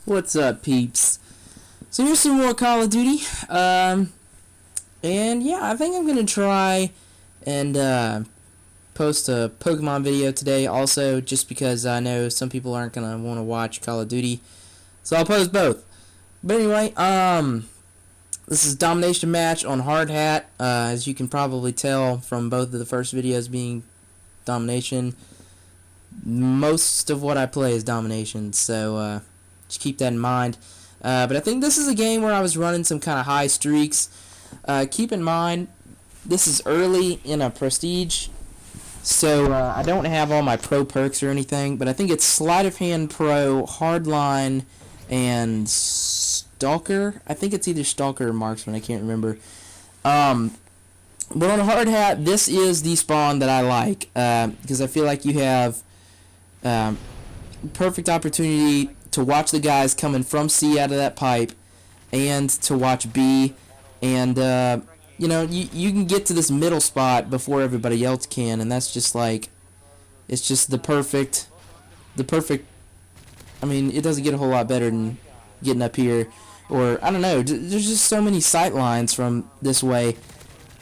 What's up, peeps? So here's some more Call of Duty. And yeah, I think I'm gonna try and post a Pokemon video today. Also, just because I know some people aren't gonna want to watch Call of Duty, so I'll post both. But anyway, this is Domination match on Hard Hat. As you can probably tell from both of the first videos being Domination, most of what I play is Domination. So just keep that in mind. But I think this is a game where I was running some kind of high streaks. Keep in mind, this is early in a Prestige, so I don't have all my pro perks or anything, but I think it's Sleight of Hand Pro, Hardline, and Stalker. I think it's either Stalker or Marksman, I can't remember. But on Hard Hat, this is the spawn that I like, because I feel like you have perfect opportunity to watch the guys coming from C out of that pipe, and to watch B, and you know, you can get to this middle spot before everybody else can, and that's just like, it's just the perfect, I mean, it doesn't get a whole lot better than getting up here, or, I don't know, there's just so many sight lines from this way,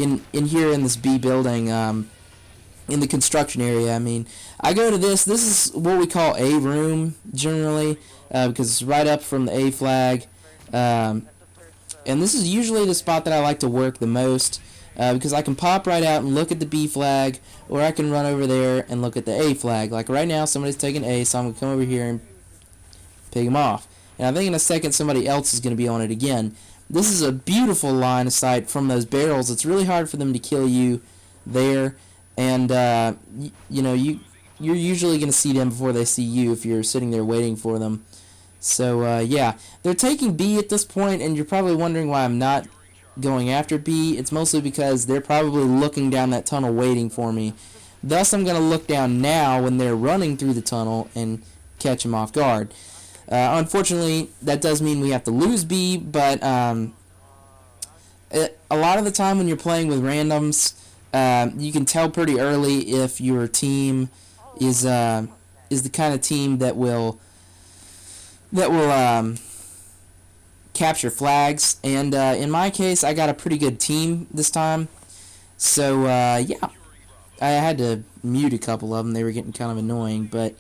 in here in this B building, in the construction area. I mean, I go to this is what we call A room, generally, because it's right up from the A flag, and this is usually the spot that I like to work the most, because I can pop right out and look at the B flag, or I can run over there and look at the A flag. Like right now, somebody's taking A, so I'm going to come over here and pick him off. And I think in a second somebody else is going to be on it again. This is a beautiful line of sight from those barrels. It's really hard for them to kill you there, and you know, you're usually going to see them before they see you if you're sitting there waiting for them. So yeah, they're taking B at this point, and you're probably wondering why I'm not going after B. It's mostly because they're probably looking down that tunnel waiting for me. Thus, I'm going to look down now when they're running through the tunnel and catch them off guard. Unfortunately, that does mean we have to lose B, but a lot of the time when you're playing with randoms, you can tell pretty early if your team is the kind of team that will capture flags, and in my case, I got a pretty good team this time, so yeah, I had to mute a couple of them. They were getting kind of annoying, but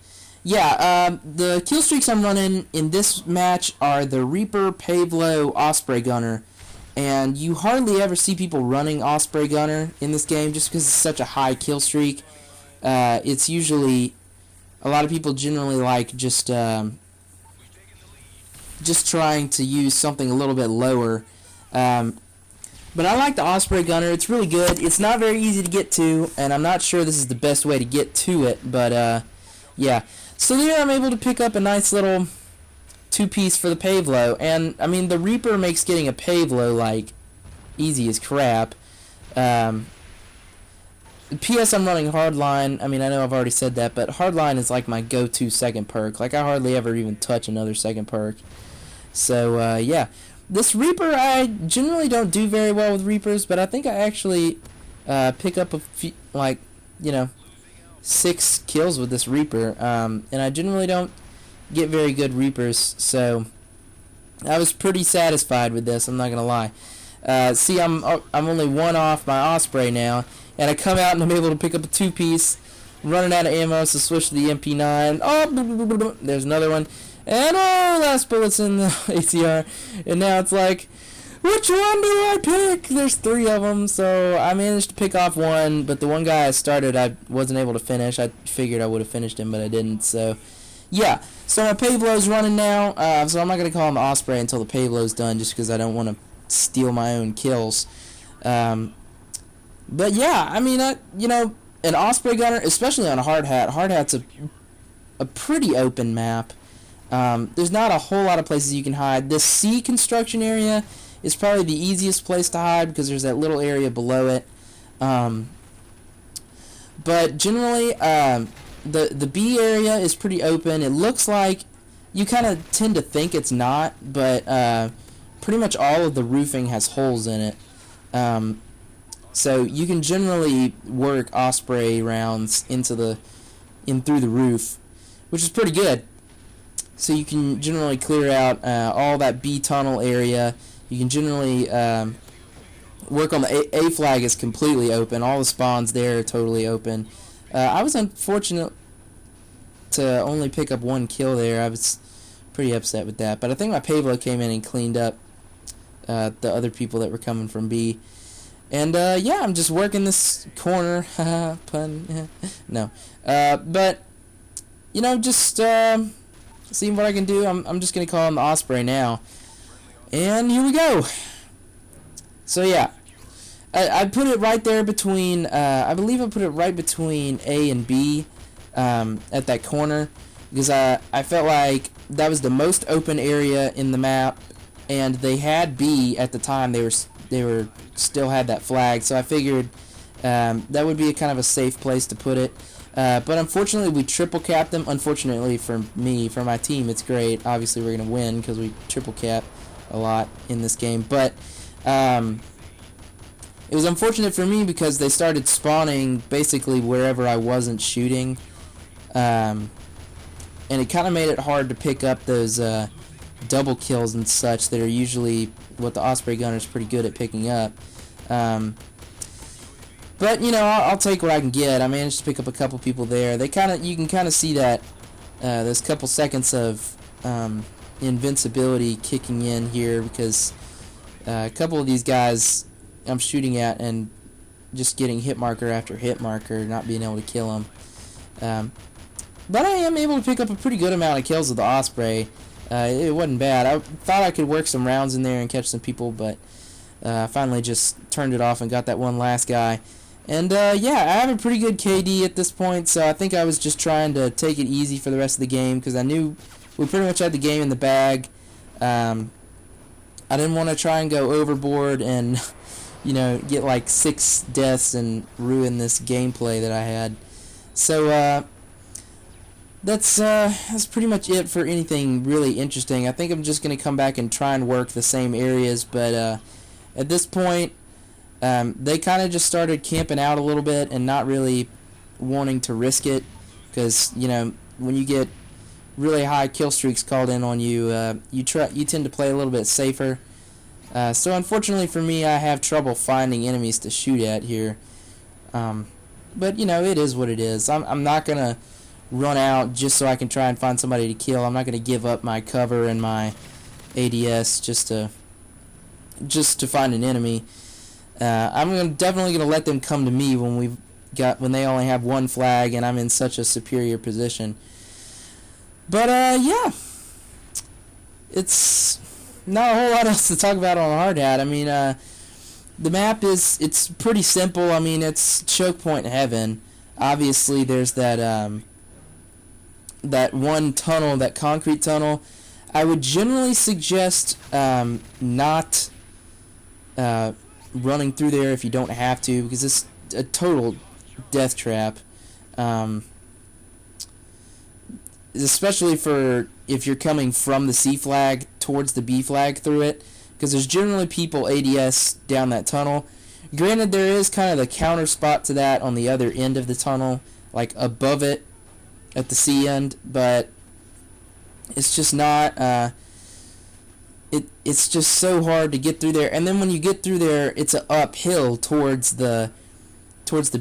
yeah, the kill streaks I'm running in this match are the Reaper, Pavlo, Osprey Gunner, and you hardly ever see people running Osprey Gunner in this game just because it's such a high kill streak. It's usually, a lot of people generally like just trying to use something a little bit lower. But I like the Osprey Gunner. It's really good. It's not very easy to get to, and I'm not sure this is the best way to get to it, but yeah. So there I'm able to pick up a nice little two-piece for the Pavlo, and I mean, the Reaper makes getting a Pavlo like easy as crap. P.S. I'm running Hardline. I mean, I know I've already said that, but Hardline is like my go-to second perk. Like, I hardly ever even touch another second perk. So, yeah. This Reaper, I generally don't do very well with Reapers, but I think I actually pick up a few, like, you know, 6 kills with this Reaper. And I generally don't get very good Reapers, so I was pretty satisfied with this, I'm not going to lie. See, I'm only one off my Osprey now, and I come out and I'm able to pick up a 2-piece, running out of ammo, so switch to the MP9. Oh, there's another one. And oh, last bullet's in the ATR. And now it's like, which one do I pick? There's 3 of them, so I managed to pick off one, but the one guy I started, I wasn't able to finish. I figured I would have finished him, but I didn't, so yeah. So my Pavlo's running now, so I'm not going to call him Osprey until the Pavlo's done, just because I don't want to steal my own kills. But yeah, I mean, you know, an Osprey Gunner, especially on a Hard Hat. Hard Hat's a pretty open map. There's not a whole lot of places you can hide. This C construction area is probably the easiest place to hide because there's that little area below it. But generally, the B area is pretty open. It looks like, you kind of tend to think it's not, but pretty much all of the roofing has holes in it. So you can generally work Osprey rounds in through the roof, which is pretty good. so you can generally clear out all that B tunnel area. You can generally work on the A flag is completely open. All the spawns there are totally open. I was unfortunate to only pick up 1 kill there. I was pretty upset with that, but I think my Pablo came in and cleaned up the other people that were coming from B. And yeah, I'm just working this corner. Pun. No. But you know, just seeing what I can do. I'm just gonna call him the Osprey now. And here we go. So yeah, I put it right there between. I believe I put it right between A and B at that corner, because I felt like that was the most open area in the map, and they had B at the time. They were still had that flag, so I figured that would be a kind of a safe place to put it. But unfortunately, we triple capped them. Unfortunately for me, for my team, it's great. Obviously, we're gonna win because we triple cap a lot in this game. But it was unfortunate for me because they started spawning basically wherever I wasn't shooting, and it kind of made it hard to pick up those double kills and such that are usually what the Osprey gunner is pretty good at picking up. But you know, I'll take what I can get. I managed to pick up a couple people there. You can kind of see that those couple seconds of invincibility kicking in here, because a couple of these guys I'm shooting at and just getting hit marker after hit marker, not being able to kill them. But I am able to pick up a pretty good amount of kills with the Osprey. It wasn't bad. I thought I could work some rounds in there and catch some people, but I finally just turned it off and got that one last guy. And yeah, I have a pretty good KD at this point, so I think I was just trying to take it easy for the rest of the game, because I knew we pretty much had the game in the bag. I didn't want to try and go overboard and you know, get like 6 deaths and ruin this gameplay that I had. So that's pretty much it for anything really interesting. I think I'm just going to come back and try and work the same areas, but at this point, they kind of just started camping out a little bit and not really wanting to risk it, because you know, when you get really high kill streaks called in on you, you tend to play a little bit safer. So unfortunately for me, I have trouble finding enemies to shoot at here. But you know, it is what it is. I'm not gonna run out just so I can try and find somebody to kill. I'm not gonna give up my cover and my ADS just to find an enemy. I'm definitely gonna let them come to me when they only have 1 flag and I'm in such a superior position. But yeah, it's not a whole lot else to talk about on hard hat. I mean, the map it's pretty simple. I mean, it's choke point heaven. Obviously, there's that one tunnel, that concrete tunnel. I would generally suggest not running through there if you don't have to, because it's a total death trap. Especially for if you're coming from the C flag towards the B flag through it, because there's generally people ADS down that tunnel. Granted, there is kind of the counter spot to that on the other end of the tunnel, like above it at the C end, but it's just not, it's just so hard to get through there. And then when you get through there, it's an uphill towards the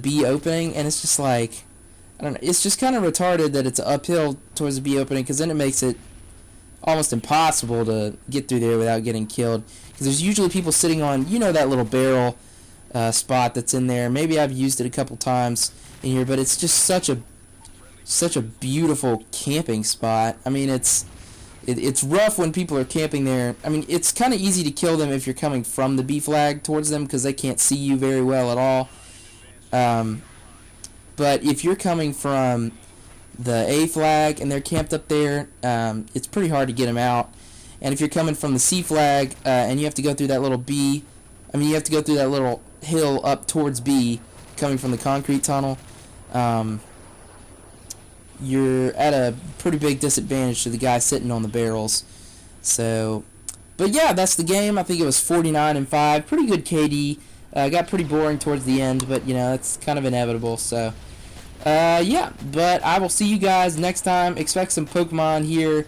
B opening, and it's just like, I don't know, it's just kind of retarded that it's uphill towards the B opening, because then it makes it almost impossible to get through there without getting killed, because there's usually people sitting on, you know, that little barrel spot that's in there. Maybe I've used it a couple times in here, but it's just such a beautiful camping spot. I mean, it's rough when people are camping there. I mean, it's kind of easy to kill them if you're coming from the B flag towards them, because they can't see you very well at all. But if you're coming from the A flag and they're camped up there, it's pretty hard to get them out. And if you're coming from the C flag and you have to go through that little you have to go through that little hill up towards B, coming from the concrete tunnel, you're at a pretty big disadvantage to the guy sitting on the barrels. So, but yeah, that's the game. I think it was 49-5. Pretty good KD. Got pretty boring towards the end, but you know, it's kind of inevitable. So yeah, but I will see you guys next time. Expect some Pokemon here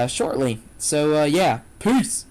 shortly. So yeah, peace.